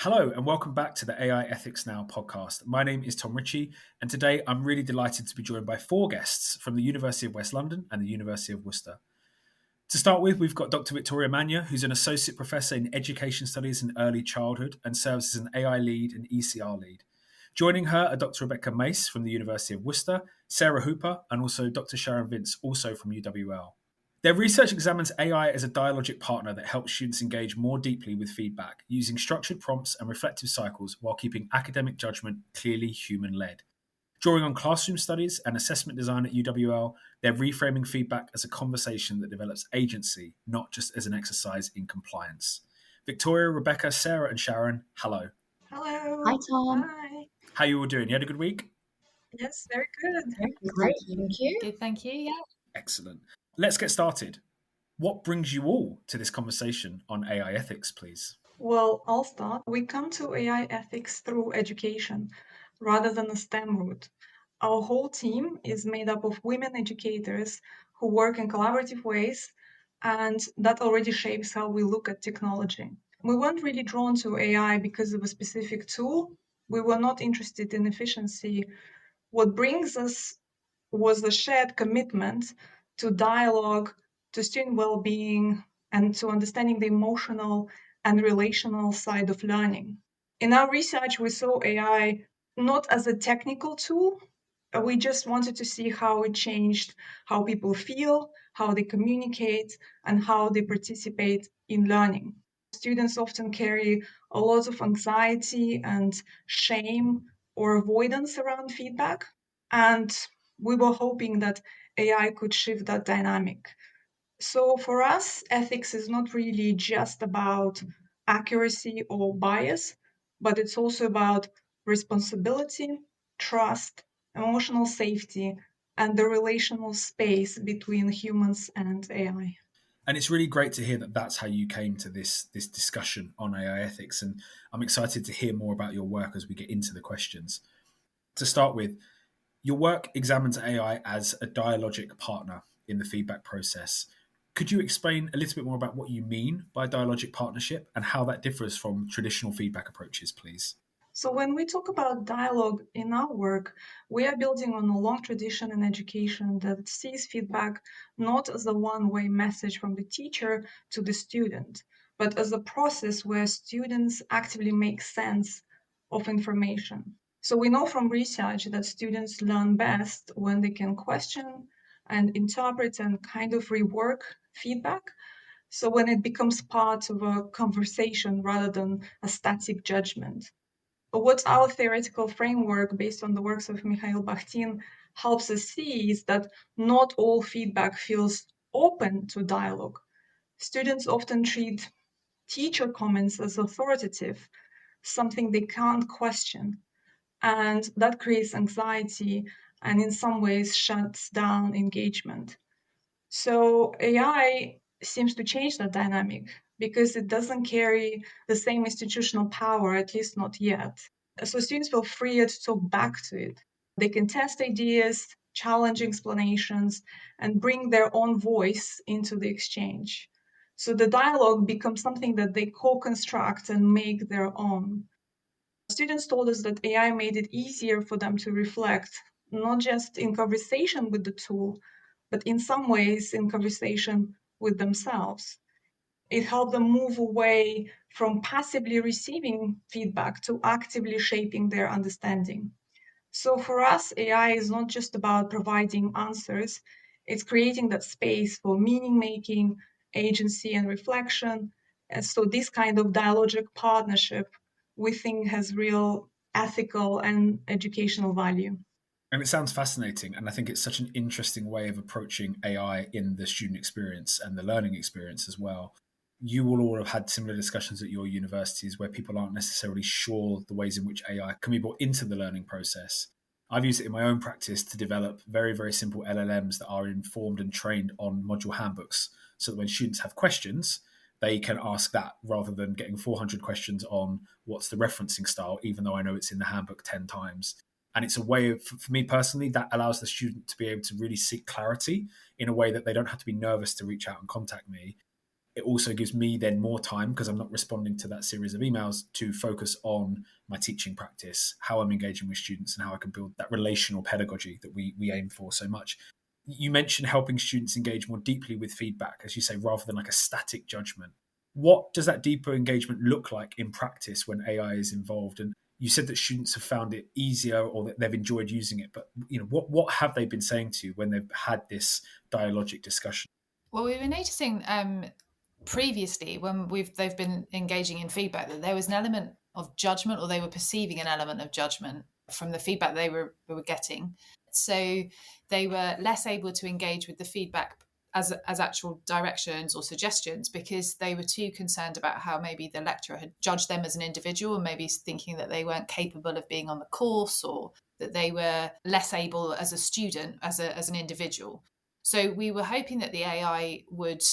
Hello and welcome back to the AI Ethics Now podcast. My name is Tom Ritchie, and today I'm really delighted to be joined by four guests from the University of West London and the University of Worcester. To start with, we've got Dr. Victoria Magna, who's an Associate Professor in Education Studies and Early Childhood and serves as an AI lead and ECR lead. Joining her are Dr. Rebecca Mace from the University of Worcester, Sarah Hooper, and also Dr. Sharon Vince, also from UWL. Their research examines AI as a dialogic partner that helps students engage more deeply with feedback, using structured prompts and reflective cycles while keeping academic judgment clearly human-led. Drawing on classroom studies and assessment design at UWL, they're reframing feedback as a conversation that develops agency, not just as an exercise in compliance. Victoria, Rebecca, Sarah, and Sharon, hello. Hello. Hi, Tom. Hi. How are you all doing? You had a good week? Yes, very good. Great. Thank you. Good, thank you. Yeah. Excellent. Let's get started. What brings you all to this conversation on AI ethics, please? Well, I'll start. We come to AI ethics through education rather than a STEM route. Our whole team is made up of women educators who work in collaborative ways, and that already shapes how we look at technology. We weren't really drawn to AI because of a specific tool. We were not interested in efficiency. What brings us was the shared commitment to dialogue, to student well-being, and to understanding the emotional and relational side of learning. In our research, we saw AI not as a technical tool. We just wanted to see how it changed how people feel, how they communicate, and how they participate in learning. Students often carry a lot of anxiety and shame or avoidance around feedback. And we were hoping that AI could shift that dynamic. So for us, ethics is not really just about accuracy or bias, but it's also about responsibility, trust, emotional safety, and the relational space between humans and AI. And it's really great to hear that that's how you came to this discussion on AI ethics. And I'm excited to hear more about your work as we get into the questions. To start with, your work examines AI as a dialogic partner in the feedback process. Could you explain a little bit more about what you mean by dialogic partnership and how that differs from traditional feedback approaches, please? So when we talk about dialogue in our work, we are building on a long tradition in education that sees feedback not as a one-way message from the teacher to the student, but as a process where students actively make sense of information. So we know from research that students learn best when they can question and interpret and kind of rework feedback. So when it becomes part of a conversation rather than a static judgment. What our theoretical framework, based on the works of Mikhail Bakhtin, helps us see is that not all feedback feels open to dialogue. Students often treat teacher comments as authoritative, something they can't question, and that creates anxiety and in some ways shuts down engagement. So AI seems to change that dynamic because it doesn't carry the same institutional power, at least not yet. So students feel freer to talk back to it. They can test ideas, challenge explanations, and bring their own voice into the exchange. So the dialogue becomes something that they co-construct and make their own. Students told us that AI made it easier for them to reflect, not just in conversation with the tool, but in some ways in conversation with themselves. It helped them move away from passively receiving feedback to actively shaping their understanding. So for us, AI is not just about providing answers, it's creating that space for meaning making, agency, and reflection. And so this kind of dialogic partnership we think has real ethical and educational value. And it sounds fascinating. And I think it's such an interesting way of approaching AI in the student experience and the learning experience as well. You will all have had similar discussions at your universities where people aren't necessarily sure the ways in which AI can be brought into the learning process. I've used it in my own practice to develop very, very simple LLMs that are informed and trained on module handbooks so that when students have questions, they can ask that rather than getting 400 questions on what's the referencing style, even though I know it's in the handbook 10 times. And it's a way of, for me personally, that allows the student to be able to really seek clarity in a way that they don't have to be nervous to reach out and contact me. It also gives me then more time, because I'm not responding to that series of emails, to focus on my teaching practice, how I'm engaging with students, and how I can build that relational pedagogy that we aim for so much. You mentioned helping students engage more deeply with feedback, as you say, rather than like a static judgment. What does that deeper engagement look like in practice when AI is involved? And you said that students have found it easier or that they've enjoyed using it, but what have they been saying to you when they've had this dialogic discussion? Well, we were noticing previously when they've been engaging in feedback that there was an element of judgment, or they were perceiving an element of judgment from the feedback they were getting. So they were less able to engage with the feedback as actual directions or suggestions, because they were too concerned about how maybe the lecturer had judged them as an individual, and maybe thinking that they weren't capable of being on the course, or that they were less able as a student, as an individual. So we were hoping that the AI would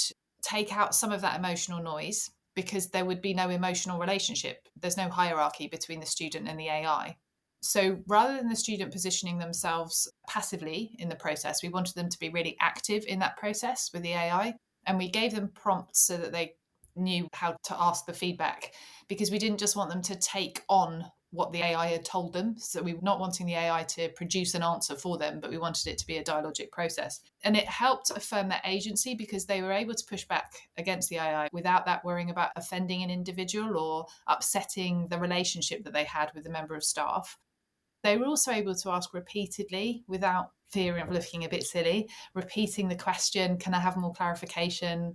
take out some of that emotional noise, because there would be no emotional relationship. There's no hierarchy between the student and the AI. So rather than the student positioning themselves passively in the process, we wanted them to be really active in that process with the AI. And we gave them prompts so that they knew how to ask the feedback, because we didn't just want them to take on what the AI had told them. So we were not wanting the AI to produce an answer for them, but we wanted it to be a dialogic process. And it helped affirm their agency, because they were able to push back against the AI without that worrying about offending an individual or upsetting the relationship that they had with the member of staff. They were also able to ask repeatedly without fear of looking a bit silly, repeating the question, can I have more clarification?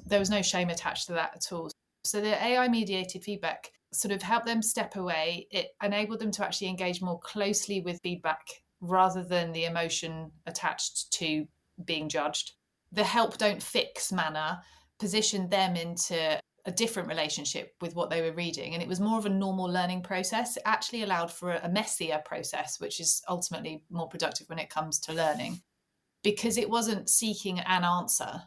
There was no shame attached to that at all. So the AI mediated feedback sort of helped them step away. It enabled them to actually engage more closely with feedback rather than the emotion attached to being judged. The help don't fix manner positioned them into a different relationship with what they were reading, and it was more of a normal learning process. It actually allowed for a messier process, which is ultimately more productive when it comes to learning, because it wasn't seeking an answer.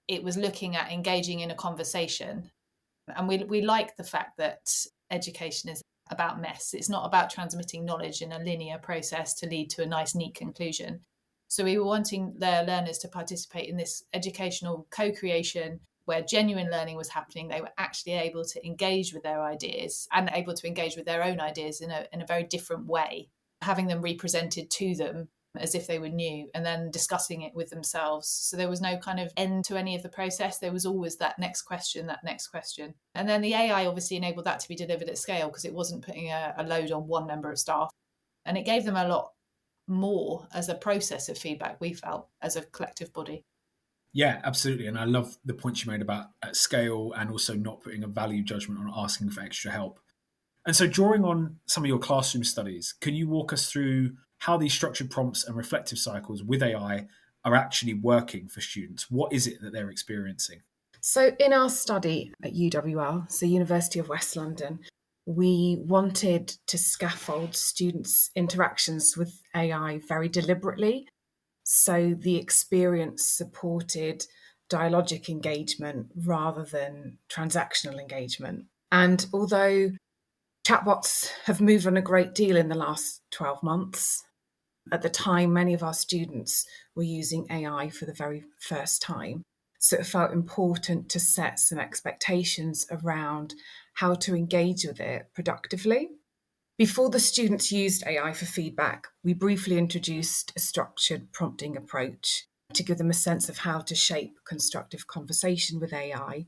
It was looking at engaging in a conversation. And we like the fact that education is about mess. It's not about transmitting knowledge in a linear process to lead to a nice, neat conclusion. So we were wanting their learners to participate in this educational co-creation where genuine learning was happening. They were actually able to engage with their ideas and able to engage with their own ideas in a very different way, having them represented to them as if they were new, and then discussing it with themselves. So there was no kind of end to any of the process. There was always that next question. And then the AI obviously enabled that to be delivered at scale, because it wasn't putting a load on one member of staff. And it gave them a lot more as a process of feedback, we felt, as a collective body. Yeah, absolutely. And I love the point you made about at scale, and also not putting a value judgment on asking for extra help. And so, drawing on some of your classroom studies, can you walk us through how these structured prompts and reflective cycles with AI are actually working for students? What is it that they're experiencing? So in our study at UWL, so University of West London, we wanted to scaffold students' interactions with AI very deliberately. So the experience supported dialogic engagement rather than transactional engagement. And although chatbots have moved on a great deal in the last 12 months, at the time, many of our students were using AI for the very first time. So it felt important to set some expectations around how to engage with it productively. Before the students used AI for feedback, we briefly introduced a structured prompting approach to give them a sense of how to shape constructive conversation with AI.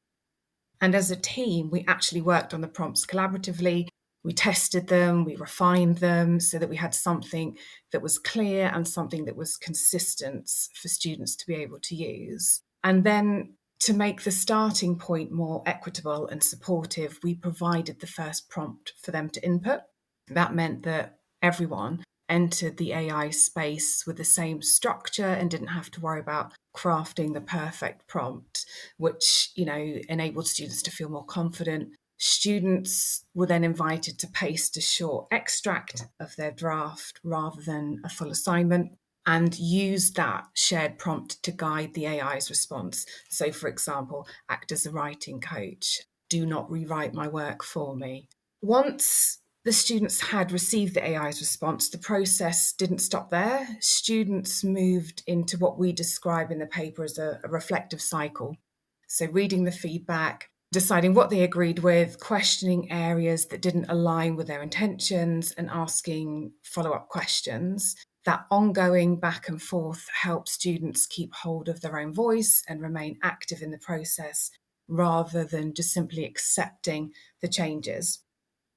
And as a team, we actually worked on the prompts collaboratively. We tested them, we refined them so that we had something that was clear and something that was consistent for students to be able to use. And then to make the starting point more equitable and supportive, we provided the first prompt for them to input. That meant that everyone entered the AI space with the same structure and didn't have to worry about crafting the perfect prompt, which, enabled students to feel more confident. Students were then invited to paste a short extract of their draft rather than a full assignment, and use that shared prompt to guide the AI's response. So, for example, act as a writing coach. Do not rewrite my work for me. Once the students had received the AI's response, the process didn't stop there. Students moved into what we describe in the paper as a reflective cycle. So reading the feedback, deciding what they agreed with, questioning areas that didn't align with their intentions, and asking follow-up questions. That ongoing back and forth helps students keep hold of their own voice and remain active in the process rather than just simply accepting the changes.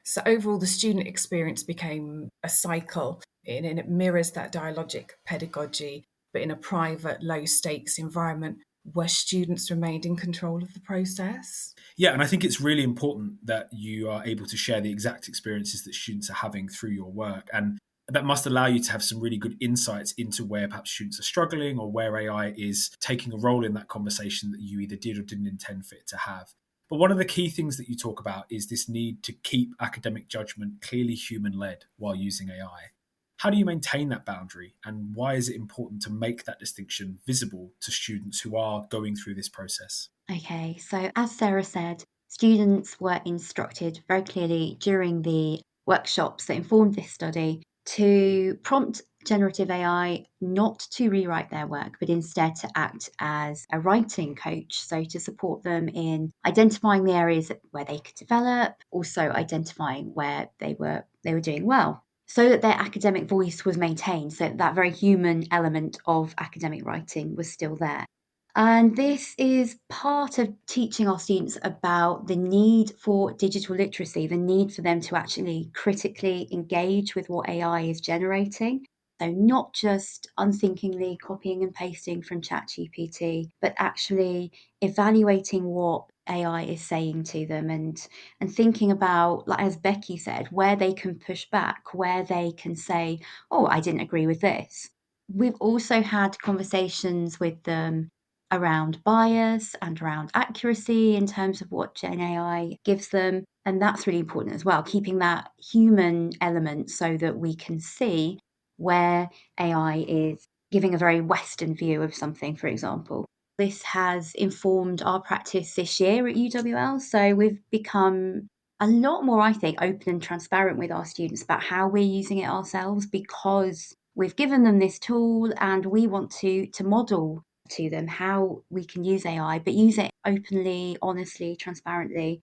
So overall, the student experience became a cycle, and it mirrors that dialogic pedagogy, but in a private, low-stakes environment where students remained in control of the process. Yeah, and I think it's really important that you are able to share the exact experiences that students are having through your work. And that must allow you to have some really good insights into where perhaps students are struggling or where AI is taking a role in that conversation that you either did or didn't intend for it to have. But one of the key things that you talk about is this need to keep academic judgment clearly human-led while using AI. How do you maintain that boundary, and why is it important to make that distinction visible to students who are going through this process? Okay, so as Sarah said, students were instructed very clearly during the workshops that informed this study to prompt generative AI not to rewrite their work, but instead to act as a writing coach. So to support them in identifying the areas where they could develop, also identifying where they were doing well, so that their academic voice was maintained, so that very human element of academic writing was still there. And this is part of teaching our students about the need for digital literacy, the need for them to actually critically engage with what AI is generating. So, not just unthinkingly copying and pasting from ChatGPT, but actually evaluating what AI is saying to them, and thinking about, like as Becky said, where they can push back, where they can say, oh, I didn't agree with this. We've also had conversations with them around bias and around accuracy in terms of what Gen AI gives them. And that's really important as well, keeping that human element so that we can see where AI is giving a very Western view of something, for example. This has informed our practice this year at UWL. So we've become a lot more, I think, open and transparent with our students about how we're using it ourselves, because we've given them this tool and we want to model to them how we can use AI, but use it openly, honestly, transparently.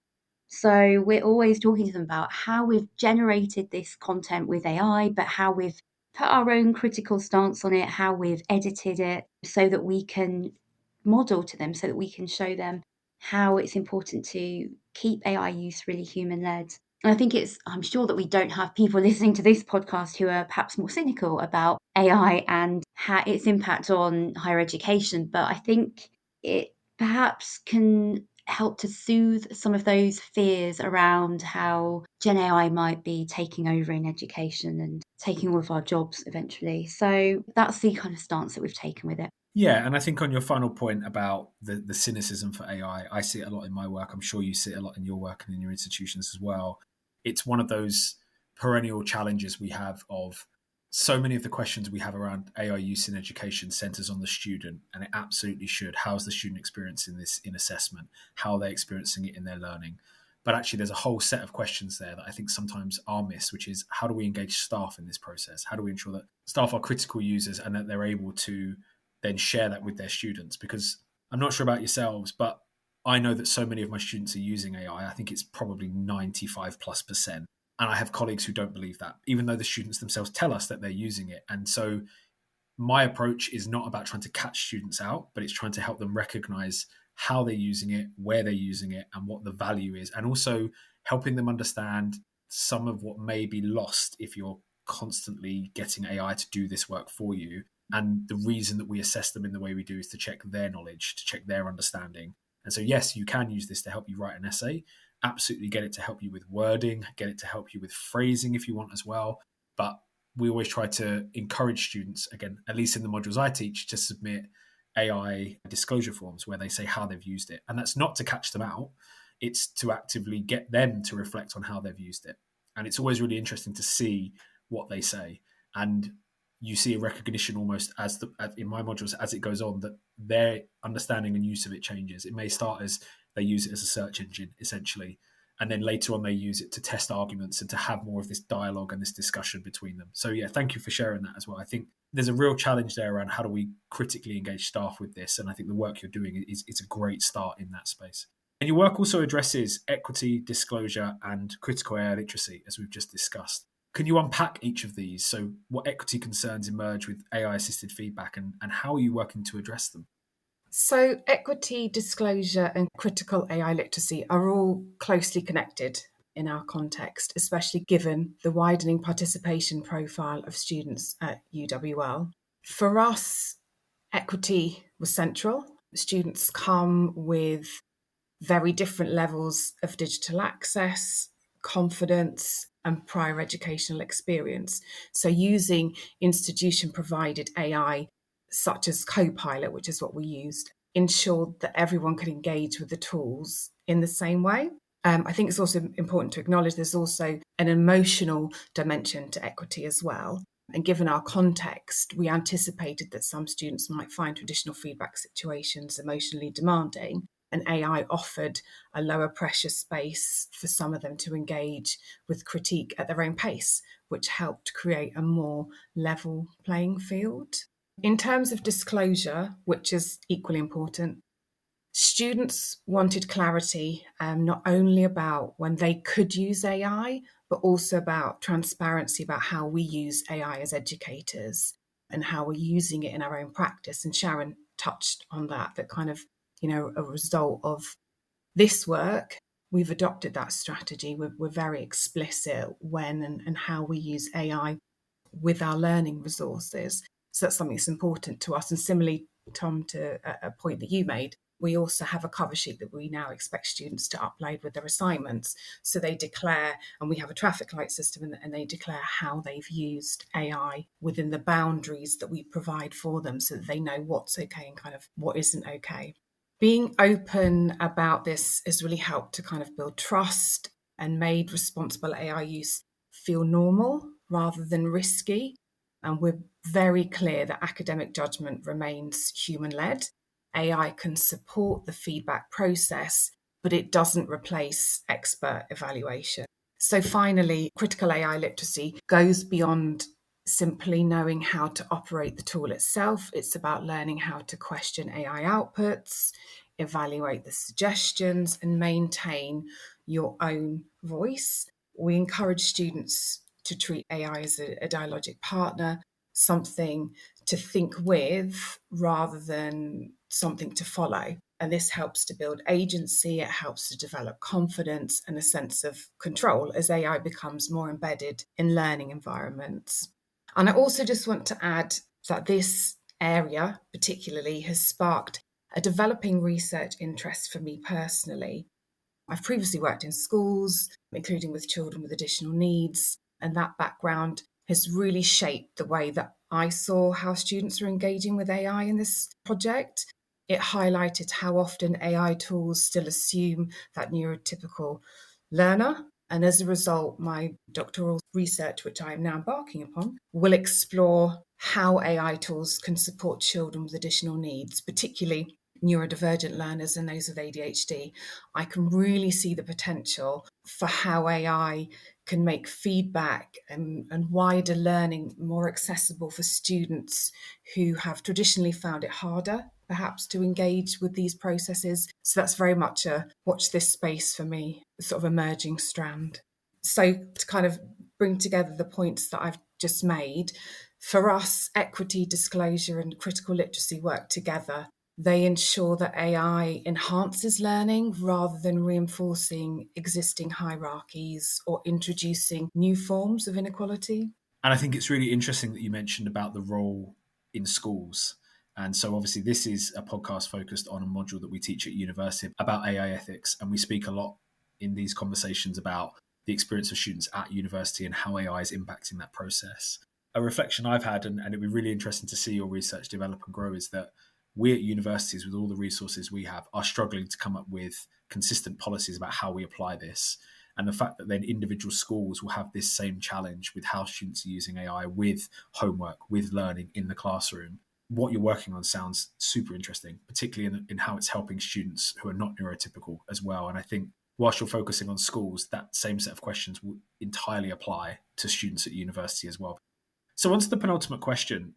So we're always talking to them about how we've generated this content with AI, but how we've put our own critical stance on it, how we've edited it so that we can model to them, so that we can show them how it's important to keep AI use really human led. And I think I'm sure that we don't have people listening to this podcast who are perhaps more cynical about AI and its impact on higher education. But I think it perhaps can help to soothe some of those fears around how Gen AI might be taking over in education and taking all of our jobs eventually. So that's the kind of stance that we've taken with it. Yeah, and I think on your final point about the cynicism for AI, I see it a lot in my work. I'm sure you see it a lot in your work and in your institutions as well. It's one of those perennial challenges we have of so many of the questions we have around AI use in education centers on the student, and it absolutely should. How's the student experiencing this in assessment? How are they experiencing it in their learning? But actually, there's a whole set of questions there that I think sometimes are missed, which is how do we engage staff in this process? How do we ensure that staff are critical users and that they're able to then share that with their students? Because I'm not sure about yourselves, but I know that so many of my students are using AI. I think it's probably 95+%. And I have colleagues who don't believe that, even though the students themselves tell us that they're using it. And so my approach is not about trying to catch students out, but it's trying to help them recognize how they're using it, where they're using it, and what the value is. And also helping them understand some of what may be lost if you're constantly getting AI to do this work for you. And the reason that we assess them in the way we do is to check their knowledge, to check their understanding. And so, yes, you can use this to help you write an essay. Absolutely get it to help you with wording, get it to help you with phrasing if you want as well. But we always try to encourage students, again, at least in the modules I teach, to submit AI disclosure forms where they say how they've used it. And that's not to catch them out. It's to actively get them to reflect on how they've used it. And it's always really interesting to see what they say. And you see a recognition almost in my modules as it goes on, that their understanding and use of it changes. It may start as they use it as a search engine, essentially. And then later on, they use it to test arguments and to have more of this dialogue and this discussion between them. So yeah, thank you for sharing that as well. I think there's a real challenge there around how do we critically engage staff with this. And I think the work you're doing is a great start in that space. And your work also addresses equity, disclosure, and critical AI literacy, as we've just discussed. Can you unpack each of these? So what equity concerns emerge with AI-assisted feedback, and how are you working to address them? So equity, disclosure, and critical AI literacy are all closely connected in our context, especially given the widening participation profile of students at UWL. For us, equity was central. Students come with very different levels of digital access, confidence, and prior educational experience. So using institution-provided AI, such as Copilot, which is what we used, ensured that everyone could engage with the tools in the same way. I think it's also important to acknowledge there's also an emotional dimension to equity as well. And given our context, we anticipated that some students might find traditional feedback situations emotionally demanding, and AI offered a lower pressure space for some of them to engage with critique at their own pace, which helped create a more level playing field. In terms of disclosure, which is equally important, students wanted clarity, not only about when they could use AI, but also about transparency about how we use AI as educators and how we're using it in our own practice. And Sharon touched on that kind of, a result of this work, we've adopted that strategy. We're very explicit when and how we use AI with our learning resources. So that's something that's important to us. And similarly, Tom, to a point that you made, we also have a cover sheet that we now expect students to upload with their assignments. So they declare, and we have a traffic light system, and they declare how they've used AI within the boundaries that we provide for them so that they know what's okay and kind of what isn't okay. Being open about this has really helped to kind of build trust and made responsible AI use feel normal rather than risky. And we're very clear that academic judgment remains human-led. AI can support the feedback process, but it doesn't replace expert evaluation. So finally, critical AI literacy goes beyond simply knowing how to operate the tool itself. It's about learning how to question AI outputs, evaluate the suggestions, and maintain your own voice. We encourage students to treat AI as a dialogic partner, something to think with rather than something to follow. And this helps to build agency, it helps to develop confidence and a sense of control as AI becomes more embedded in learning environments. And I also just want to add that this area particularly has sparked a developing research interest for me personally. I've previously worked in schools, including with children with additional needs, and that background has really shaped the way that I saw how students are engaging with AI in this project. It highlighted how often AI tools still assume that neurotypical learner. And as a result, my doctoral research, which I am now embarking upon, will explore how AI tools can support children with additional needs, particularly neurodivergent learners and those with ADHD. I can really see the potential for how AI can make feedback and wider learning more accessible for students who have traditionally found it harder, perhaps, to engage with these processes. So that's very much a watch this space for me, sort of emerging strand. So to kind of bring together the points that I've just made, for us, equity, disclosure, and critical literacy work together. They ensure that AI enhances learning rather than reinforcing existing hierarchies or introducing new forms of inequality. And I think it's really interesting that you mentioned about the role in schools. And so obviously this is a podcast focused on a module that we teach at university about AI ethics. And we speak a lot in these conversations about the experience of students at university and how AI is impacting that process. A reflection I've had, and it'd be really interesting to see your research develop and grow, is that we at universities, with all the resources we have, are struggling to come up with consistent policies about how we apply this. And the fact that then individual schools will have this same challenge with how students are using AI with homework, with learning in the classroom. What you're working on sounds super interesting, particularly in how it's helping students who are not neurotypical as well. And I think whilst you're focusing on schools, that same set of questions will entirely apply to students at university as well. So on to the penultimate question.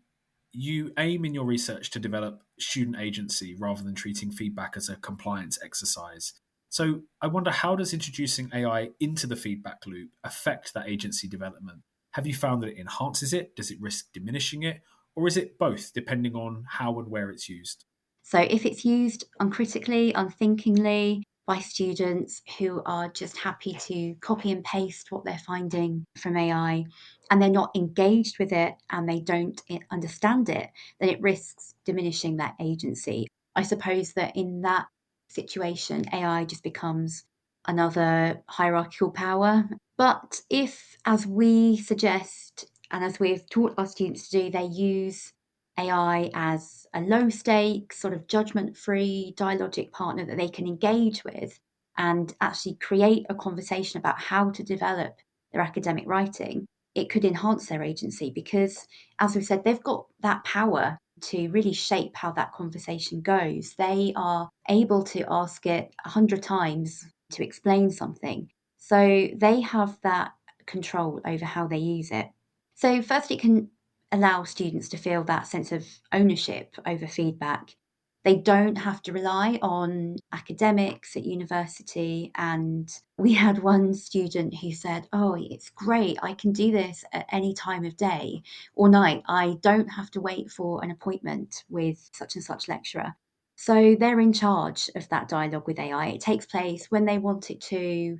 You aim in your research to develop student agency rather than treating feedback as a compliance exercise. So I wonder, how does introducing AI into the feedback loop affect that agency development? Have you found that it enhances it? Does it risk diminishing it? Or is it both, depending on how and where it's used? So if it's used uncritically, unthinkingly by students who are just happy to copy and paste what they're finding from AI, and they're not engaged with it and they don't understand it, then it risks diminishing that agency. I suppose that in that situation, AI just becomes another hierarchical power. But if, as we suggest, and as we've taught our students to do, they use AI as a low stakes, sort of judgment free, dialogic partner that they can engage with and actually create a conversation about how to develop their academic writing, it could enhance their agency because, as we've said, they've got that power to really shape how that conversation goes. They are able to ask it 100 times to explain something. So they have that control over how they use it. So, first, it can allow students to feel that sense of ownership over feedback. They don't have to rely on academics at university. And we had one student who said, "Oh, it's great. I can do this at any time of day or night. I don't have to wait for an appointment with such and such lecturer." So they're in charge of that dialogue with AI. It takes place when they want it to.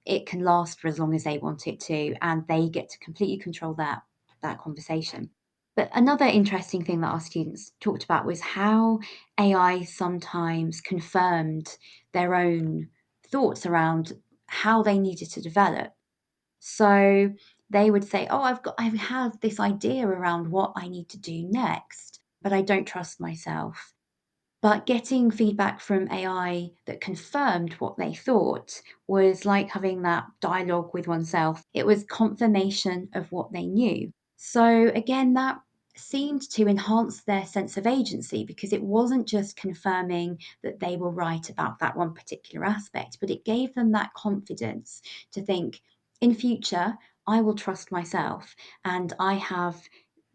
It can last for as long as they want it to, and they get to completely control that conversation. But another interesting thing that our students talked about was how AI sometimes confirmed their own thoughts around how they needed to develop. So they would say, "Oh, I have this idea around what I need to do next, but I don't trust myself." But getting feedback from AI that confirmed what they thought was like having that dialogue with oneself. It was confirmation of what they knew. So, again, that seemed to enhance their sense of agency because it wasn't just confirming that they were right about that one particular aspect, but it gave them that confidence to think, in future, I will trust myself and I have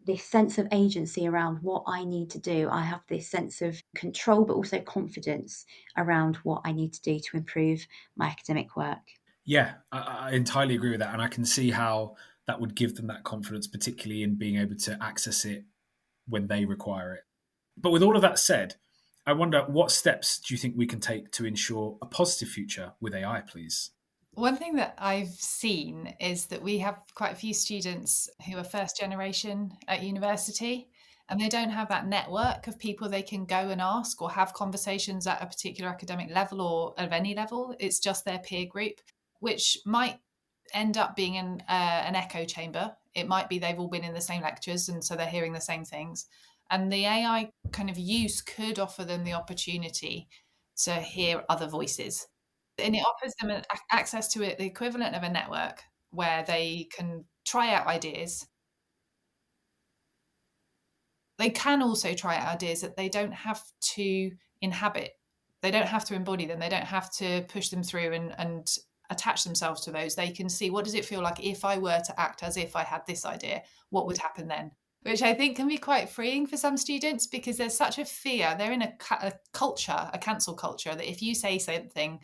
this sense of agency around what I need to do. I have this sense of control, but also confidence around what I need to do to improve my academic work. Yeah, I entirely agree with that. And I can see how that would give them that confidence, particularly in being able to access it when they require it. But with all of that said, I wonder, what steps do you think we can take to ensure a positive future with AI, please? One thing that I've seen is that we have quite a few students who are first generation at university, and they don't have that network of people they can go and ask or have conversations at a particular academic level or of any level. It's just their peer group, which might end up being an echo chamber. It might be they've all been in the same lectures and so they're hearing the same things. And the AI kind of use could offer them the opportunity to hear other voices, and it offers them access to the equivalent of a network where they can try out ideas. They can also try out ideas that they don't have to inhabit. They don't have to embody them. They don't have to push them through and attach themselves to those. They can see, what does it feel like if I were to act as if I had this idea? What would happen then? Which I think can be quite freeing for some students because there's such a fear. They're in a culture, a cancel culture, that if you say something,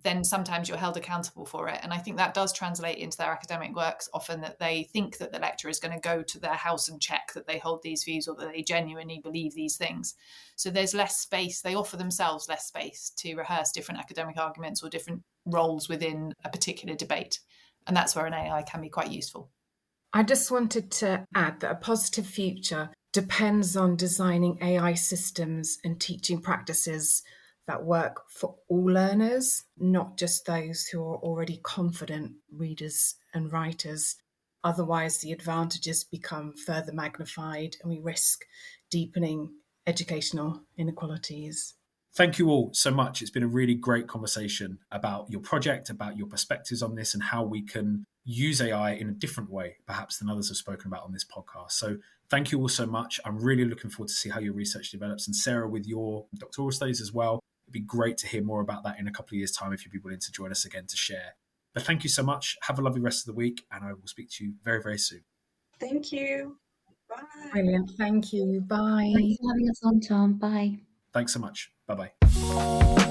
then sometimes you're held accountable for it. And I think that does translate into their academic works often, that they think that the lecturer is going to go to their house and check that they hold these views or that they genuinely believe these things. So there's less space. They offer themselves less space to rehearse different academic arguments or different roles within a particular debate. And that's where an AI can be quite useful. I just wanted to add that a positive future depends on designing AI systems and teaching practices that work for all learners, not just those who are already confident readers and writers. Otherwise, the advantages become further magnified and we risk deepening educational inequalities. Thank you all so much. It's been a really great conversation about your project, about your perspectives on this, and how we can use AI in a different way, perhaps, than others have spoken about on this podcast. So thank you all so much. I'm really looking forward to see how your research develops. And Sarah, with your doctoral studies as well, it'd be great to hear more about that in a couple of years' time if you'd be willing to join us again to share. But thank you so much. Have a lovely rest of the week, and I will speak to you very, very soon. Thank you. Bye. Brilliant. Thank you. Bye. Thanks for having us on, Tom. Bye. Thanks so much. Bye-bye.